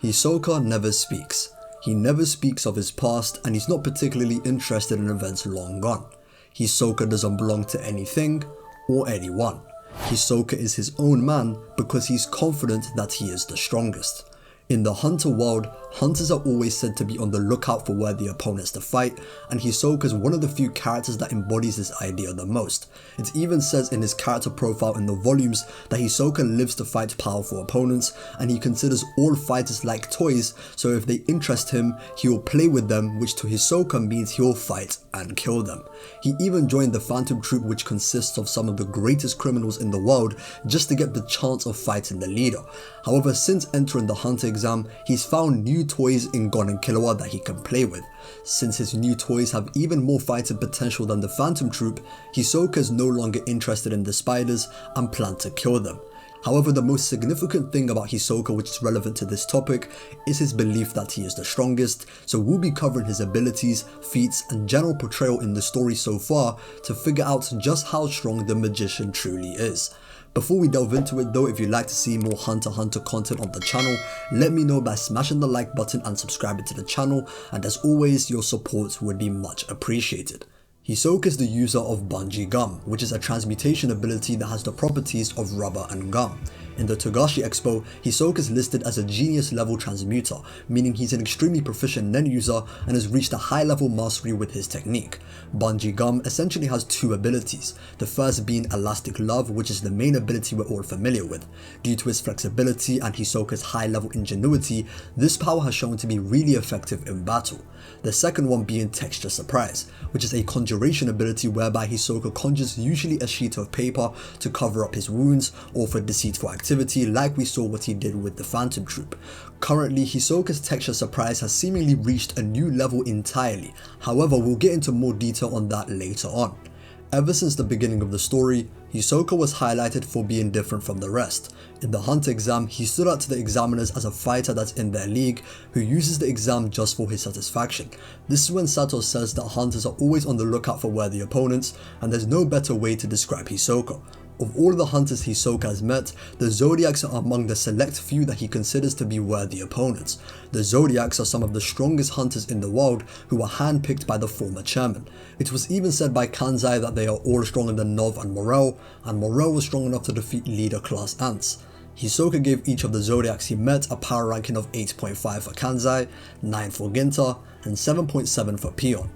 Hisoka never speaks. He never speaks of his past, and he's not particularly interested in events long gone. Hisoka doesn't belong to anything or anyone. Hisoka is his own man because he's confident that he is the strongest. In the hunter world, hunters are always said to be on the lookout for worthy opponents to fight, and Hisoka is one of the few characters that embodies this idea the most. It even says in his character profile in the volumes that Hisoka lives to fight powerful opponents, and he considers all fighters like toys, so if they interest him, he will play with them, which to Hisoka means he will fight and kill them. He even joined the Phantom Troop, which consists of some of the greatest criminals in the world, just to get the chance of fighting the leader. However, since entering the hunter exam, he's found new toys in Gon and Killua that he can play with. Since his new toys have even more fighting potential than the Phantom Troop, Hisoka is no longer interested in the spiders and plans to kill them. However, the most significant thing about Hisoka which is relevant to this topic is his belief that he is the strongest, so we'll be covering his abilities, feats and general portrayal in the story so far to figure out just how strong the magician truly is. Before we delve into it though, if you'd like to see more Hunter x Hunter content on the channel, let me know by smashing the like button and subscribing to the channel, and as always, your support would be much appreciated. Hisoka is the user of Bungee Gum, which is a transmutation ability that has the properties of rubber and gum. In the Togashi Expo, Hisoka is listed as a genius level transmuter, meaning he's an extremely proficient nen user and has reached a high level mastery with his technique. Bungee Gum essentially has two abilities, the first being Elastic Love, which is the main ability we're all familiar with. Due to his flexibility and Hisoka's high level ingenuity, this power has shown to be really effective in battle. The second one being Texture Surprise, which is a conjuration ability whereby Hisoka conjures usually a sheet of paper to cover up his wounds or for deceitful activity, like we saw what he did with the Phantom Troop. Currently, Hisoka's Texture Surprise has seemingly reached a new level entirely, however we'll get into more detail on that later on. Ever since the beginning of the story, Hisoka was highlighted for being different from the rest. In the Hunter exam, he stood out to the examiners as a fighter that's in their league who uses the exam just for his satisfaction. This is when Sato says that hunters are always on the lookout for worthy opponents, and there's no better way to describe Hisoka. Of all the hunters Hisoka has met, the Zodiacs are among the select few that he considers to be worthy opponents. The Zodiacs are some of the strongest hunters in the world who were handpicked by the former chairman. It was even said by Kanzai that they are all stronger than Nov and Morel was strong enough to defeat leader class ants. Hisoka gave each of the Zodiacs he met a power ranking of 8.5 for Kanzai, 9 for Ginta, and 7.7 for Pion.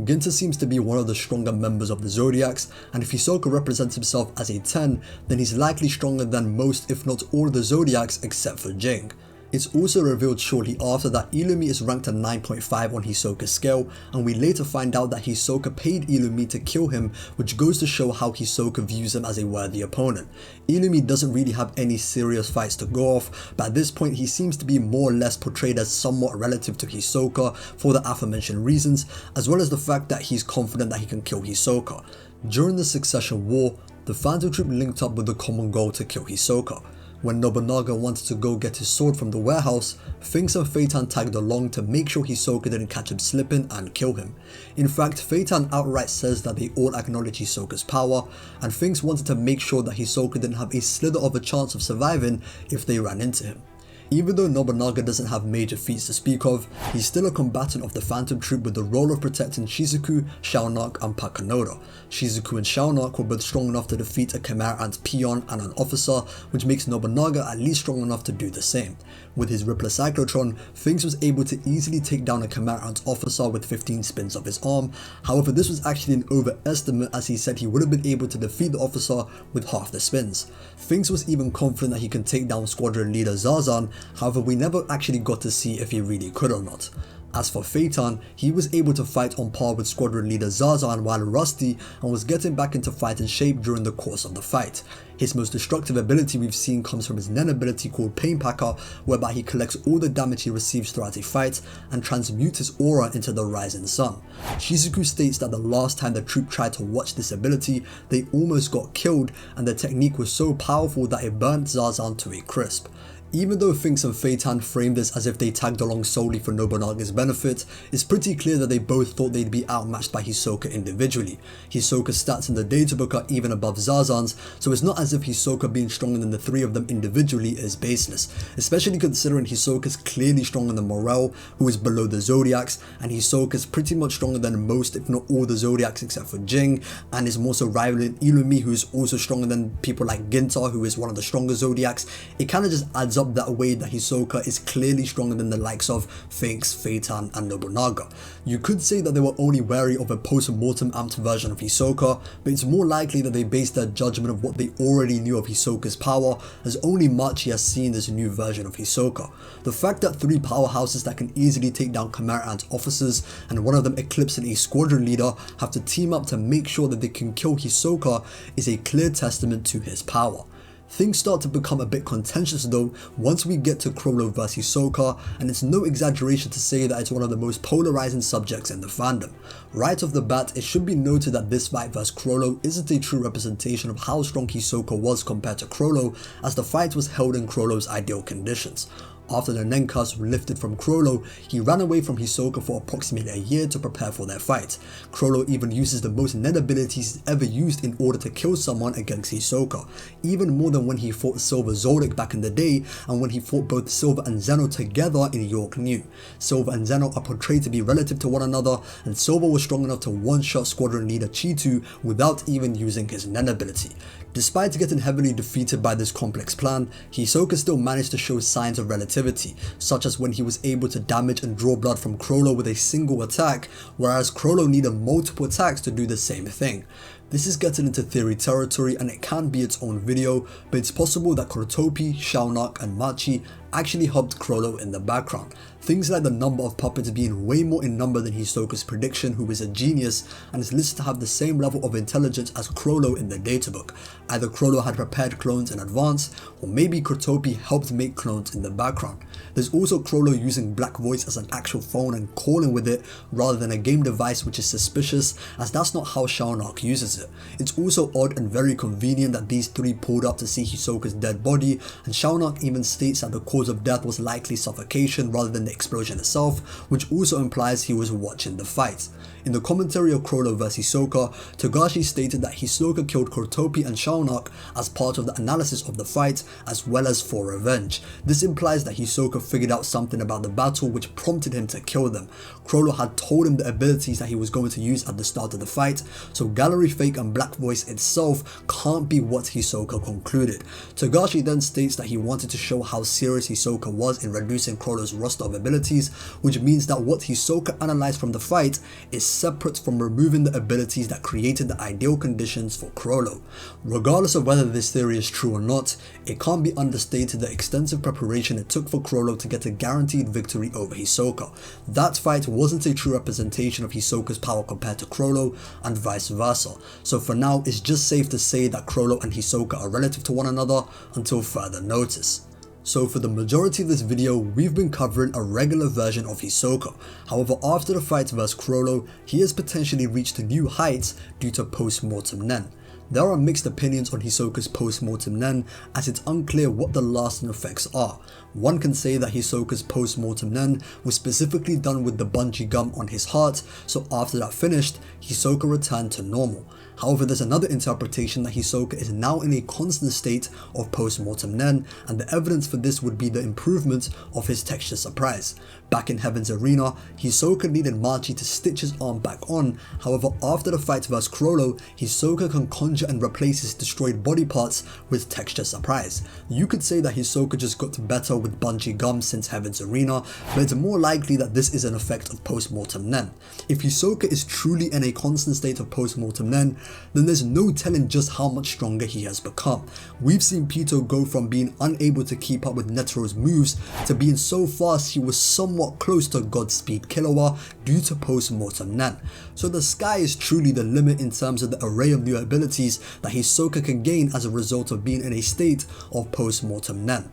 Ginta seems to be one of the stronger members of the Zodiacs, and if Hisoka represents himself as a 10, then he's likely stronger than most if not all the Zodiacs except for Jing. It's also revealed shortly after that Illumi is ranked a 9.5 on Hisoka's scale, and we later find out that Hisoka paid Illumi to kill him, which goes to show how Hisoka views him as a worthy opponent. Illumi doesn't really have any serious fights to go off, but at this point he seems to be more or less portrayed as somewhat relative to Hisoka for the aforementioned reasons, as well as the fact that he's confident that he can kill Hisoka. During the Succession War, the Phantom Troop linked up with the common goal to kill Hisoka. When Nobunaga wanted to go get his sword from the warehouse, Finks and Feitan tagged along to make sure Hisoka didn't catch him slipping and kill him. In fact, Feitan outright says that they all acknowledge Hisoka's power, and Finks wanted to make sure that Hisoka didn't have a slither of a chance of surviving if they ran into him. Even though Nobunaga doesn't have major feats to speak of, he's still a combatant of the Phantom Troop with the role of protecting Shizuku, Shaonak and Pakanoda. Shizuku and Shaonak were both strong enough to defeat a Chimera Ant peon and an officer, which makes Nobunaga at least strong enough to do the same. With his Rippler Cyclotron, Finks was able to easily take down a Chimera Ant officer with 15 spins of his arm. However, this was actually an overestimate, as he said he would have been able to defeat the officer with half the spins. Finks was even confident that he can take down squadron leader Zazan. However, we never actually got to see if he really could or not. As for Feitan, he was able to fight on par with squadron leader Zazan while rusty and was getting back into fighting shape during the course of the fight. His most destructive ability we've seen comes from his Nen ability called Pain Packer, whereby he collects all the damage he receives throughout a fight and transmutes his aura into the rising sun. Shizuku states that the last time the troop tried to watch this ability, they almost got killed, and the technique was so powerful that it burnt Zazan to a crisp. Even though Finks and Feitan framed this as if they tagged along solely for Nobunaga's benefit, it's pretty clear that they both thought they'd be outmatched by Hisoka individually. Hisoka's stats in the databook are even above Zazan's, so it's not as if Hisoka being stronger than the three of them individually is baseless, especially considering Hisoka's clearly stronger than Morel, who is below the Zodiacs, and Hisoka's pretty much stronger than most if not all the Zodiacs except for Jing, and is more so rivaling Illumi, who is also stronger than people like Gintar, who is one of the stronger Zodiacs. It kind of just adds up that way that Hisoka is clearly stronger than the likes of Finks, Feitan and Nobunaga. You could say that they were only wary of a post-mortem amped version of Hisoka, but it's more likely that they based their judgment of what they already knew of Hisoka's power, as only Machi has seen this new version of Hisoka. The fact that three powerhouses that can easily take down Chimera Ant's officers and one of them eclipsing a squadron leader have to team up to make sure that they can kill Hisoka is a clear testament to his power. Things start to become a bit contentious though once we get to Kroo vs Hisoka, and it's no exaggeration to say that it's one of the most polarizing subjects in the fandom. Right off the bat, it should be noted that this fight vs Kroo isn't a true representation of how strong Hisoka was compared to Kroo, as the fight was held in Kroo's ideal conditions. After the Nen curse was lifted from Kroo, he ran away from Hisoka for approximately a year to prepare for their fight. Kroo even uses the most Nen abilities he's ever used in order to kill someone against Hisoka, even more than when he fought Silver Zoldyck back in the day and when he fought both Silver and Zeno together in York New. Silver and Zeno are portrayed to be relative to one another, and Silver was strong enough to one-shot squadron leader Chitu without even using his Nen ability. Despite getting heavily defeated by this complex plan, Hisoka still managed to show signs of relativity, such as when he was able to damage and draw blood from Kroo with a single attack, whereas Kroo needed multiple attacks to do the same thing. This is getting into theory territory and it can be its own video, but it's possible that Krotopi, Shaonak and Machi actually helped Kroo in the background. Things like the number of puppets being way more in number than Hisoka's prediction, who is a genius and is listed to have the same level of intelligence as Kroo in the databook. Either Kroo had prepared clones in advance, or maybe Krotopi helped make clones in the background. There's also Kroo using Black Voice as an actual phone and calling with it rather than a game device, which is suspicious as that's not how Shaonak uses it. It's also odd and very convenient that these three pulled up to see Hisoka's dead body, and Shaonak even states that the cause of death was likely suffocation rather than the explosion itself, which also implies he was watching the fight. In the commentary of Kroo vs Hisoka, Togashi stated that Hisoka killed Krotopi and Shaonak as part of the analysis of the fight as well as for revenge. This implies that Hisoka figured out something about the battle which prompted him to kill them. Kroo had told him the abilities that he was going to use at the start of the fight, so Gallery Fake and Black Voice itself can't be what Hisoka concluded. Togashi then states that he wanted to show how serious Hisoka was in reducing Kroo's roster of abilities, which means that what Hisoka analyzed from the fight is separate from removing the abilities that created the ideal conditions for Kroo. Regardless of whether this theory is true or not, it can't be understated the extensive preparation it took for Kroo to get a guaranteed victory over Hisoka. That fight wasn't a true representation of Hisoka's power compared to Kroo, and vice versa, so for now it's just safe to say that Kroo and Hisoka are relative to one another until further notice. So for the majority of this video, we've been covering a regular version of Hisoka. However, after the fight vs Kroo, he has potentially reached new heights due to post-mortem Nen. There are mixed opinions on Hisoka's post-mortem Nen, as it's unclear what the lasting effects are. One can say that Hisoka's post-mortem Nen was specifically done with the bungee gum on his heart, so after that finished, Hisoka returned to normal. However, there's another interpretation that Hisoka is now in a constant state of post-mortem Nen, and the evidence for this would be the improvement of his texture surprise. Back in Heaven's Arena, Hisoka needed Machi to stitch his arm back on. However, after the fight vs Kroo, Hisoka can conjure and replace his destroyed body parts with texture surprise. You could say that Hisoka just got better with bungee gum since Heaven's Arena, but it's more likely that this is an effect of post-mortem Nen. If Hisoka is truly in a constant state of post-mortem Nen, then there's no telling just how much stronger he has become. We've seen Pito go from being unable to keep up with Netero's moves to being so fast he was somewhat close to Godspeed Killua due to post-mortem Nen. So the sky is truly the limit in terms of the array of new abilities that Hisoka can gain as a result of being in a state of post-mortem Nen.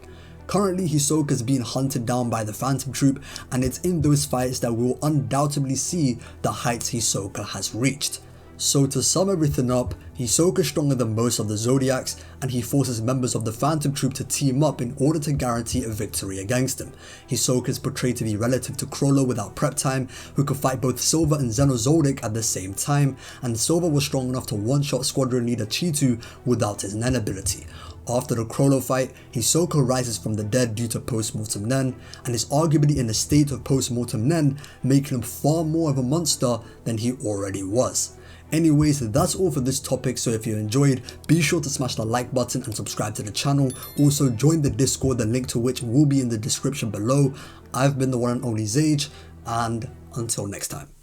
Currently, Hisoka is being hunted down by the Phantom Troop, and it's in those fights that we will undoubtedly see the heights Hisoka has reached. So to sum everything up, Hisoka is stronger than most of the Zodiacs, and he forces members of the Phantom Troop to team up in order to guarantee a victory against him. Hisoka is portrayed to be relative to Chrollo without prep time, who could fight both Silver and Xenozodic at the same time, and Silver was strong enough to one-shot squadron leader Chitu without his Nen ability. After the Chrollo fight, Hisoka rises from the dead due to post-mortem Nen, and is arguably in a state of post-mortem Nen, making him far more of a monster than he already was. Anyways, that's all for this topic, so if you enjoyed, be sure to smash the like button and subscribe to the channel. Also join the Discord, the link to which will be in the description below. I've been the one and only HxH, and until next time.